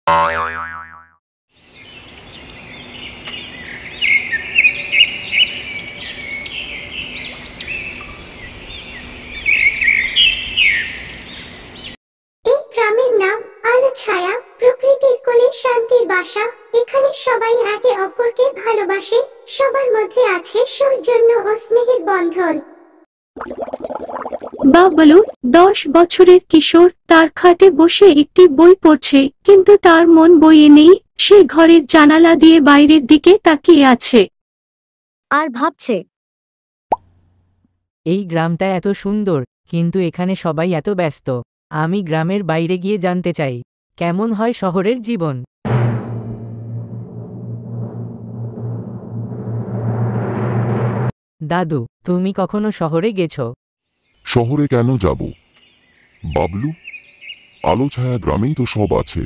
এই গ্রামের নাম আলো ছায়া, প্রকৃতির কোলে শান্তির বাসা। এখানে সবাই একে অপরকে ভালোবাসে, সবার মধ্যে আছে সৌজন্য ও স্নেহের বন্ধন। বাবলু 10 বছরের কিশোর, তার খাটে বসে একটি বই পড়ছে, কিন্তু তার মন বইয়ে নেই। সে ঘরের জানালা দিয়ে বাইরের দিকে তাকিয়ে আছে আর ভাবছে, এই গ্রামটা এত সুন্দর, কিন্তু এখানে সবাই এত ব্যস্ত। আমি গ্রামের বাইরে গিয়ে জানতে চাই কেমন হয় শহরের জীবন। দাদু, তুমি কখনো শহরে গেছো? শহরে কেন যাব বাবলু? আলো ছায়া গ্রামেই তো সব আছে।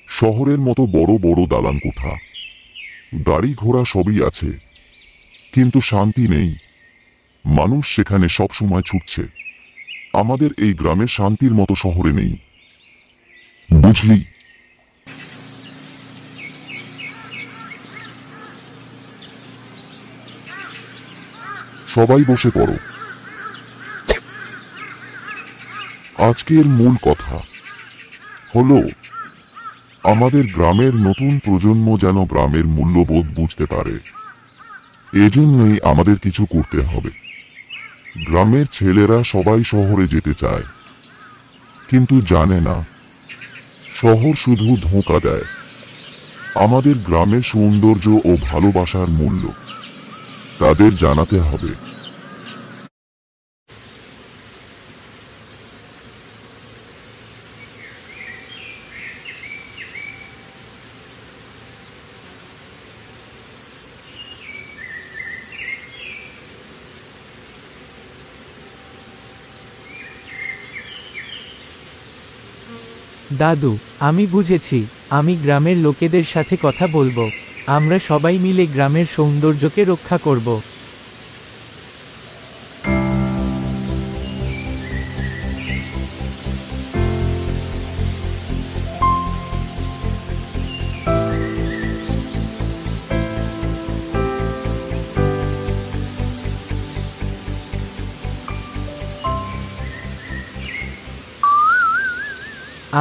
শহরের মতো বড় বড় দালান কোঠা, গাড়ি ঘোড়া সবই আছে, কিন্তু শান্তি নেই। মানুষ সেখানে সবসময় ছুটছে। আমাদের এই গ্রামে শান্তির মতো শহরে নেই, বুঝলি? সবাই বসে পড়ো। আজকের মূল কথা হলো আমাদের গ্রামের নতুন প্রজন্ম যেন গ্রামের মূল্যবোধ বুঝতে পারে। এজন্যই আমাদের কিছু করতে হবে। গ্রামের ছেলেরা সবাই শহরে যেতে চায়, কিন্তু জানে না শহর শুধু ধোঁকা দেয়। আমাদের গ্রামের সৌন্দর্য ও ভালোবাসার মূল্য তাদের জানাতে হবে। দাদু, আমি বুঝেছি। আমি গ্রামের লোকেদের সাথে কথা বলবো। আমরা সবাই মিলে গ্রামের সৌন্দর্যকে রক্ষা করব।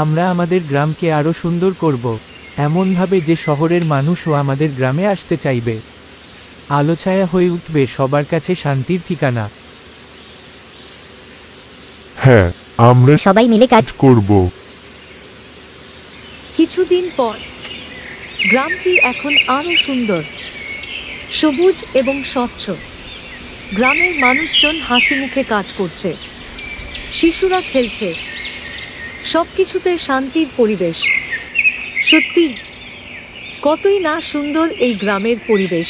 আমরা আমাদের গ্রামকে আরো সুন্দর করব, এমনভাবে যে শহরের মানুষও আমাদের গ্রামে আসতে চাইবে। আলোছায়া হয়ে উঠবে সবার কাছে শান্তির ঠিকানা। হ্যাঁ, আমরা সবাই মিলে কাজ করব। কিছুদিন পর গ্রামটি এখন আরো সুন্দর, সবুজ এবং স্বচ্ছ। গ্রামের মানুষজন হাসি মুখে কাজ করছে, শিশুরা খেলছে, সবকিছুতে শান্তির পরিবেশ। সত্যি কতই না সুন্দর এই গ্রামের পরিবেশ।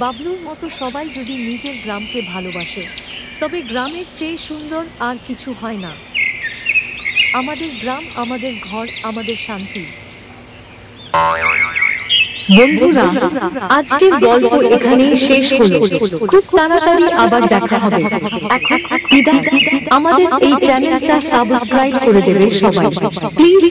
বাবলুর মতো সবাই যদি নিজের গ্রামকে ভালোবাসে, তবে গ্রামের চেয়ে সুন্দর আর কিছু হয় না। আমাদের গ্রাম, আমাদের ঘর, আমাদের শান্তি। বন্ধুরা, আজকের গল্প এখানেই শেষ হলো। খুব তাড়াতাড়ি আবার দেখা হবে। এখন বিদায়। আমাদের এই চ্যানেলটা সাবস্ক্রাইব করে দেবে সবাই, প্লিজ।